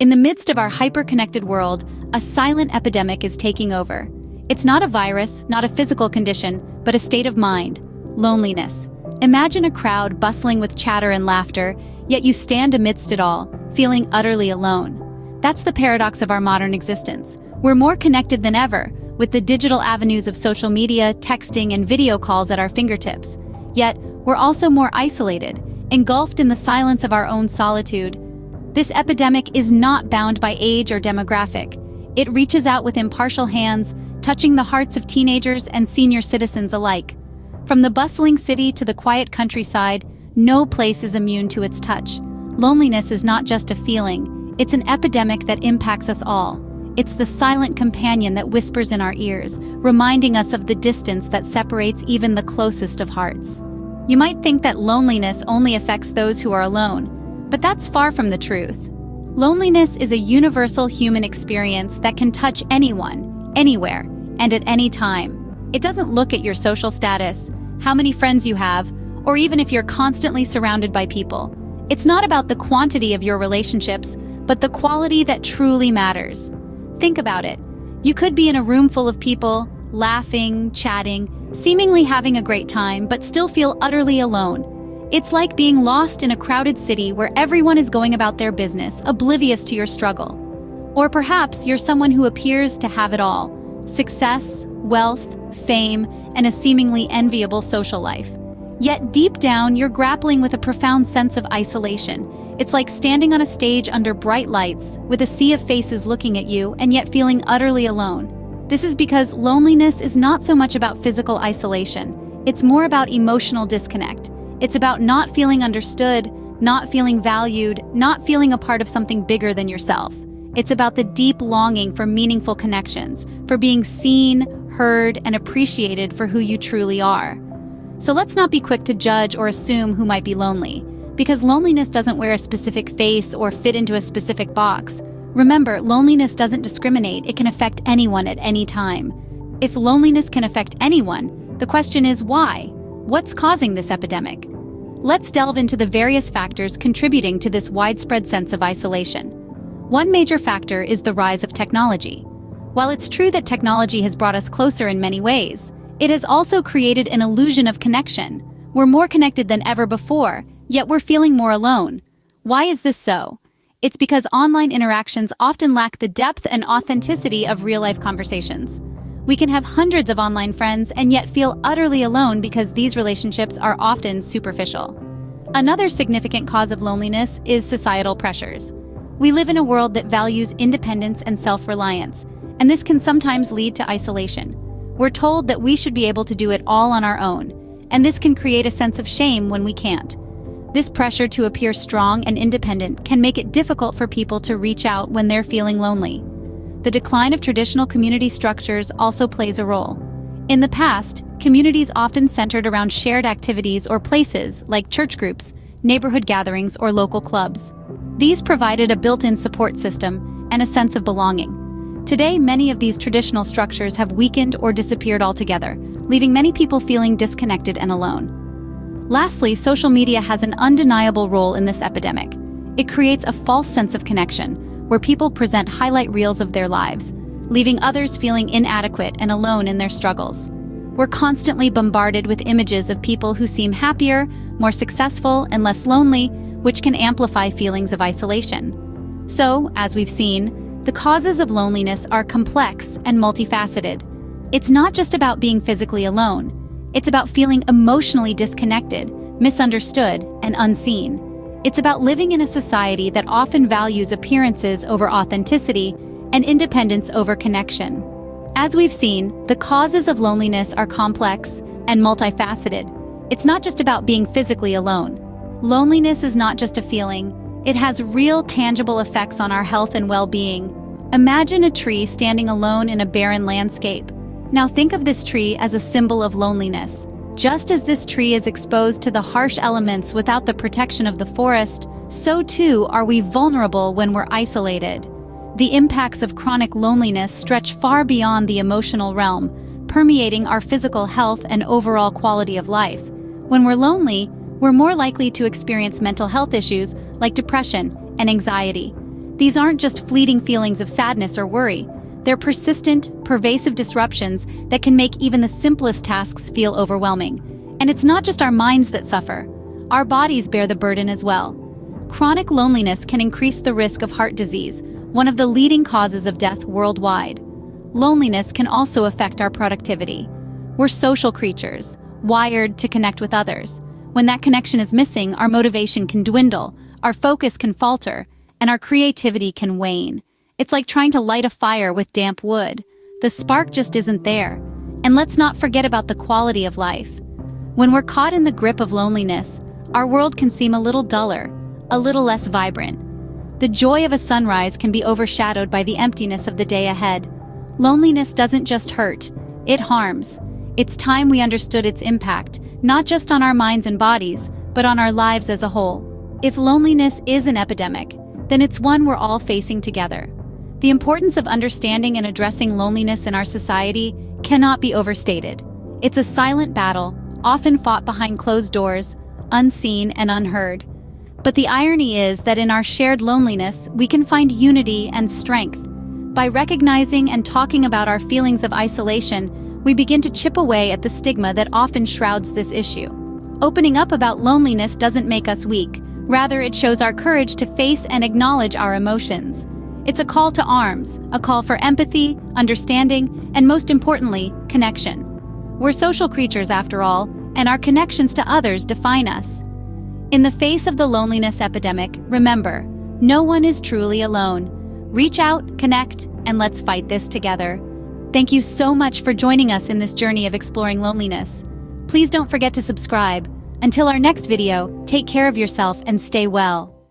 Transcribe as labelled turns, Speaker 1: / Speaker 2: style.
Speaker 1: In the midst of our hyper-connected world, a silent epidemic is taking over. It's not a virus, not a physical condition, but a state of mind: loneliness. Imagine a crowd bustling with chatter and laughter, yet you stand amidst it all, feeling utterly alone. That's the paradox of our modern existence. We're more connected than ever, with the digital avenues of social media, texting, and video calls at our fingertips. Yet, we're also more isolated, engulfed in the silence of our own solitude. This epidemic is not bound by age or demographic. It reaches out with impartial hands, touching the hearts of teenagers and senior citizens alike. From the bustling city to the quiet countryside, no place is immune to its touch. Loneliness is not just a feeling, it's an epidemic that impacts us all. It's the silent companion that whispers in our ears, reminding us of the distance that separates even the closest of hearts. You might think that loneliness only affects those who are alone, but that's far from the truth. Loneliness is a universal human experience that can touch anyone, anywhere, and at any time. It doesn't look at your social status, how many friends you have, or even if you're constantly surrounded by people. It's not about the quantity of your relationships, but the quality that truly matters. Think about it. You could be in a room full of people, laughing, chatting, seemingly having a great time, but still feel utterly alone. It's like being lost in a crowded city where everyone is going about their business, oblivious to your struggle. Or perhaps you're someone who appears to have it all: success, wealth, fame, and a seemingly enviable social life. Yet deep down, you're grappling with a profound sense of isolation. It's like standing on a stage under bright lights, with a sea of faces looking at you, and yet feeling utterly alone. This is because loneliness is not so much about physical isolation. It's more about emotional disconnect. It's about not feeling understood, not feeling valued, not feeling a part of something bigger than yourself. It's about the deep longing for meaningful connections, for being seen, heard, and appreciated for who you truly are. So let's not be quick to judge or assume who might be lonely, because loneliness doesn't wear a specific face or fit into a specific box. Remember, loneliness doesn't discriminate. It can affect anyone at any time. If loneliness can affect anyone, the question is why? What's causing this epidemic? Let's delve into the various factors contributing to this widespread sense of isolation. One major factor is the rise of technology. While it's true that technology has brought us closer in many ways, it has also created an illusion of connection. We're more connected than ever before, yet we're feeling more alone. Why is this so? It's because online interactions often lack the depth and authenticity of real-life conversations. We can have hundreds of online friends and yet feel utterly alone because these relationships are often superficial. Another significant cause of loneliness is societal pressures. We live in a world that values independence and self-reliance, and this can sometimes lead to isolation. We're told that we should be able to do it all on our own, and this can create a sense of shame when we can't. This pressure to appear strong and independent can make it difficult for people to reach out when they're feeling lonely. The decline of traditional community structures also plays a role. In the past, communities often centered around shared activities or places like church groups, neighborhood gatherings, or local clubs. These provided a built-in support system and a sense of belonging. Today, many of these traditional structures have weakened or disappeared altogether, leaving many people feeling disconnected and alone. Lastly, social media has an undeniable role in this epidemic. It creates a false sense of connection, where people present highlight reels of their lives, leaving others feeling inadequate and alone in their struggles. We're constantly bombarded with images of people who seem happier, more successful, and less lonely, which can amplify feelings of isolation. So, as we've seen, the causes of loneliness are complex and multifaceted. It's not just about being physically alone. It's about feeling emotionally disconnected, misunderstood, and unseen. It's about living in a society that often values appearances over authenticity and independence over connection. As we've seen, the causes of loneliness are complex and multifaceted. It's not just about being physically alone. Loneliness is not just a feeling. It has real, tangible effects on our health and well-being. Imagine a tree standing alone in a barren landscape. Now think of this tree as a symbol of loneliness. Just as this tree is exposed to the harsh elements without the protection of the forest, so too are we vulnerable when we're isolated. The impacts of chronic loneliness stretch far beyond the emotional realm, permeating our physical health and overall quality of life. When we're lonely, we're more likely to experience mental health issues like depression and anxiety. These aren't just fleeting feelings of sadness or worry. They're persistent, pervasive disruptions that can make even the simplest tasks feel overwhelming. And it's not just our minds that suffer. Our bodies bear the burden as well. Chronic loneliness can increase the risk of heart disease, one of the leading causes of death worldwide. Loneliness can also affect our productivity. We're social creatures, wired to connect with others. When that connection is missing, our motivation can dwindle, our focus can falter, and our creativity can wane. It's like trying to light a fire with damp wood. The spark just isn't there. And let's not forget about the quality of life. When we're caught in the grip of loneliness, our world can seem a little duller, a little less vibrant. The joy of a sunrise can be overshadowed by the emptiness of the day ahead. Loneliness doesn't just hurt, it harms. It's time we understood its impact, not just on our minds and bodies, but on our lives as a whole. If loneliness is an epidemic, then it's one we're all facing together. The importance of understanding and addressing loneliness in our society cannot be overstated. It's a silent battle, often fought behind closed doors, unseen and unheard. But the irony is that in our shared loneliness, we can find unity and strength. By recognizing and talking about our feelings of isolation, we begin to chip away at the stigma that often shrouds this issue. Opening up about loneliness doesn't make us weak. Rather, it shows our courage to face and acknowledge our emotions. It's a call to arms, a call for empathy, understanding, and most importantly, connection. We're social creatures after all, and our connections to others define us. In the face of the loneliness epidemic, remember, no one is truly alone. Reach out, connect, and let's fight this together. Thank you so much for joining us in this journey of exploring loneliness. Please don't forget to subscribe. Until our next video, take care of yourself and stay well.